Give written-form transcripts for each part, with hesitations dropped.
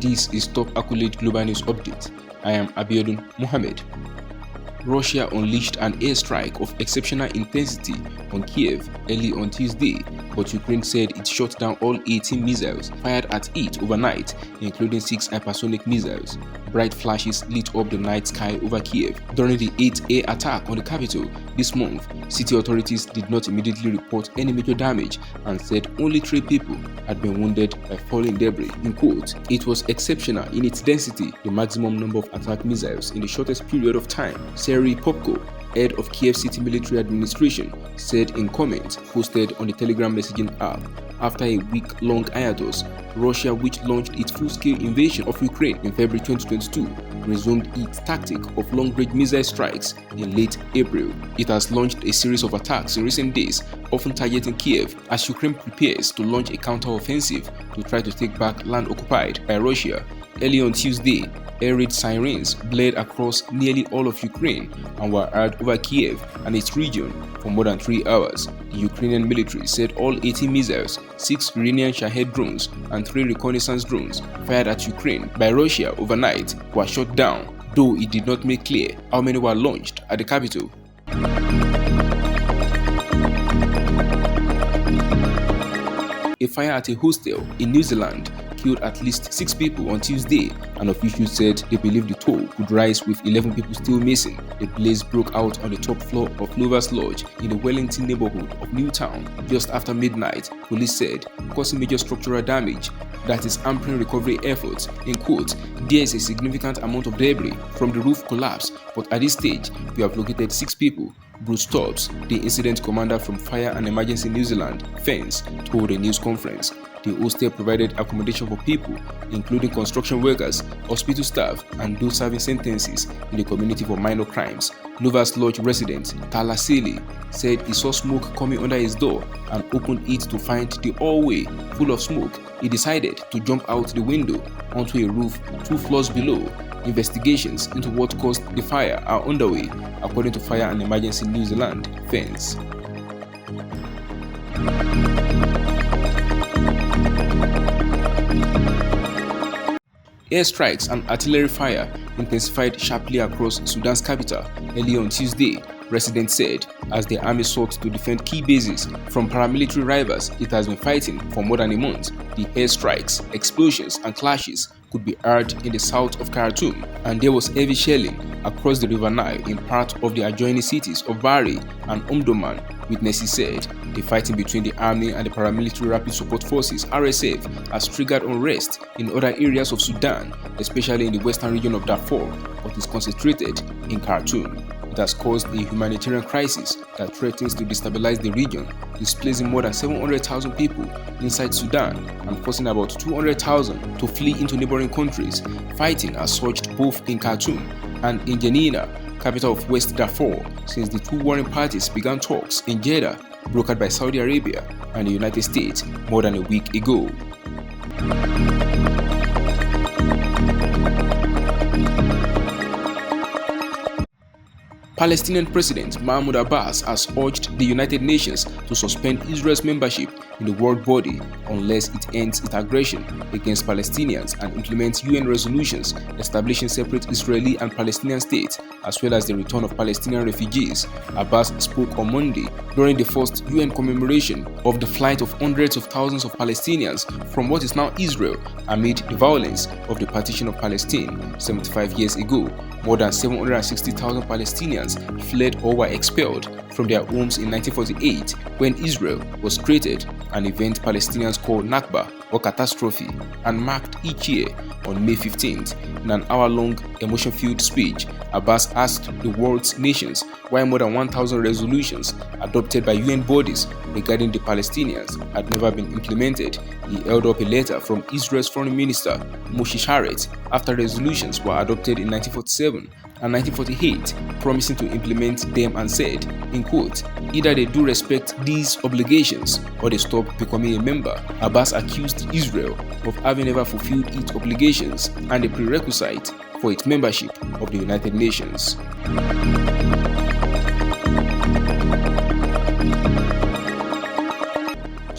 This is Top Accolade Global News Update. I am Abiodun Mohammed. Russia unleashed an airstrike of exceptional intensity on Kiev early on Tuesday, but Ukraine said it shot down all 18 missiles fired at it overnight, including 6 hypersonic missiles. Bright flashes lit up the night sky over Kiev during the 8th air attack on the capital this month. City authorities did not immediately report any major damage and said only 3 people had been wounded by falling debris. In quote, "It was exceptional in its density, the maximum number of attack missiles in the shortest period of time," Serhiy Popko, head of Kiev City Military Administration, said in comments posted on the Telegram messaging app. After a week-long hiatus, Russia, which launched its full-scale invasion of Ukraine in February 2022, resumed its tactic of long-range missile strikes in late April. It has launched a series of attacks in recent days, often targeting Kiev, as Ukraine prepares to launch a counter-offensive to try to take back land occupied by Russia. Early on Tuesday, air raid sirens blared across nearly all of Ukraine and were heard over Kiev and its region for more than 3 hours. The Ukrainian military said all 18 missiles, 6 Iranian Shahed drones and 3 reconnaissance drones fired at Ukraine by Russia overnight were shot down, though it did not make clear how many were launched at the capital. A fire at a hostel in New Zealand killed at least 6 people on Tuesday, and officials said they believe the toll could rise with 11 people still missing. The blaze broke out on the top floor of Loafers Lodge in the Wellington neighbourhood of Newtown just after midnight, police said, causing major structural damage that is hampering recovery efforts. In quote, "There is a significant amount of debris from the roof collapse, but at this stage, we have located 6 people." Bruce Stubbs, the incident commander from Fire and Emergency New Zealand, FENS, told a news conference. The hostel provided accommodation for people, including construction workers, hospital staff, and those serving sentences in the community for minor crimes. Loafers Lodge resident Tala Sili said he saw smoke coming under his door and opened it to find the hallway full of smoke. He decided to jump out the window onto a roof 2 floors below. Investigations into what caused the fire are underway, according to Fire and Emergency New Zealand, FENS. Airstrikes and artillery fire intensified sharply across Sudan's capital early on Tuesday, residents said, as the army sought to defend key bases from paramilitary rivals it has been fighting for more than a month. The airstrikes, explosions, and clashes could be heard in the south of Khartoum, and there was heavy shelling across the River Nile in part of the adjoining cities of Bari and Omdurman. Witnesses said the fighting between the army and the paramilitary rapid support forces (RSF) has triggered unrest in other areas of Sudan, especially in the western region of Darfur, but is concentrated in Khartoum. It has caused a humanitarian crisis that threatens to destabilize the region, displacing more than 700,000 people inside Sudan and forcing about 200,000 to flee into neighboring countries. Fighting has surged both in Khartoum and in Janina, capital of West Darfur, since the 2 warring parties began talks in Jeddah, brokered by Saudi Arabia and the United States more than a week ago. Palestinian President Mahmoud Abbas has urged the United Nations to suspend Israel's membership in the world body unless it ends its aggression against Palestinians and implements UN resolutions establishing separate Israeli and Palestinian states, as well as the return of Palestinian refugees. Abbas spoke on Monday during the first UN commemoration of the flight of hundreds of thousands of Palestinians from what is now Israel amid the violence of the partition of Palestine 75 years ago. More than 760,000 Palestinians fled or were expelled from their homes in 1948 when Israel was created, an event Palestinians call Nakba or catastrophe, and marked each year on May 15th. In an hour-long emotion-filled speech, Abbas asked the world's nations why more than 1,000 resolutions adopted by UN bodies regarding the Palestinians had never been implemented. He held up a letter from Israel's Foreign Minister Moshe Sharett after resolutions were adopted in 1947 and 1948, promising to implement them, and said, in quote, "Either they do respect these obligations or they stop becoming a member." Abbas accused Israel of having never fulfilled its obligations and a prerequisite for its membership of the United Nations.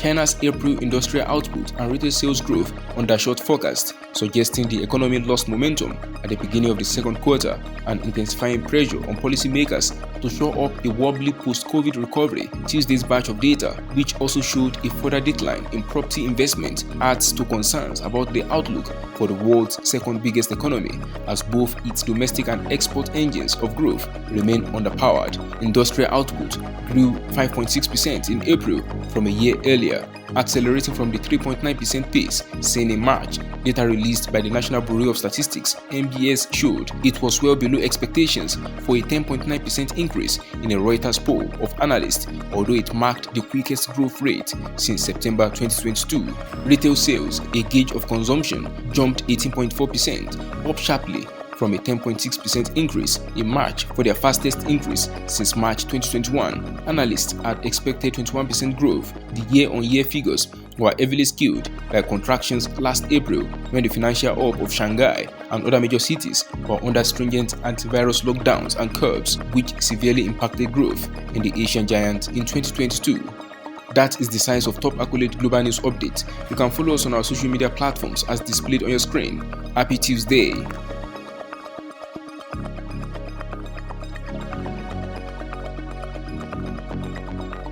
China's April industrial output and retail sales growth undershot forecast, suggesting the economy lost momentum at the beginning of the second quarter and intensifying pressure on policymakers to shore up a wobbly post-COVID recovery. Tuesday's batch of data, which also showed a further decline in property investment, adds to concerns about the outlook for the world's second biggest economy, as both its domestic and export engines of growth remain underpowered. Industrial output grew 5.6% in April from a year earlier, accelerating from the 3.9% pace seen in March. Data released by the National Bureau of Statistics (NBS) showed it was well below expectations for a 10.9% increase in a Reuters poll of analysts, although it marked the quickest growth rate since September 2022. Retail sales, a gauge of consumption, jumped 18.4%, up sharply from a 10.6% increase in March for their fastest increase since March 2021. Analysts had expected 21% growth. The year-on-year figures were heavily skewed by contractions last April when the financial hub of Shanghai and other major cities were under stringent antivirus lockdowns and curbs, which severely impacted growth in the Asian giant in 2022. That is the size of top accolade global news update. You can follow us on our social media platforms as displayed on your screen. Happy Tuesday!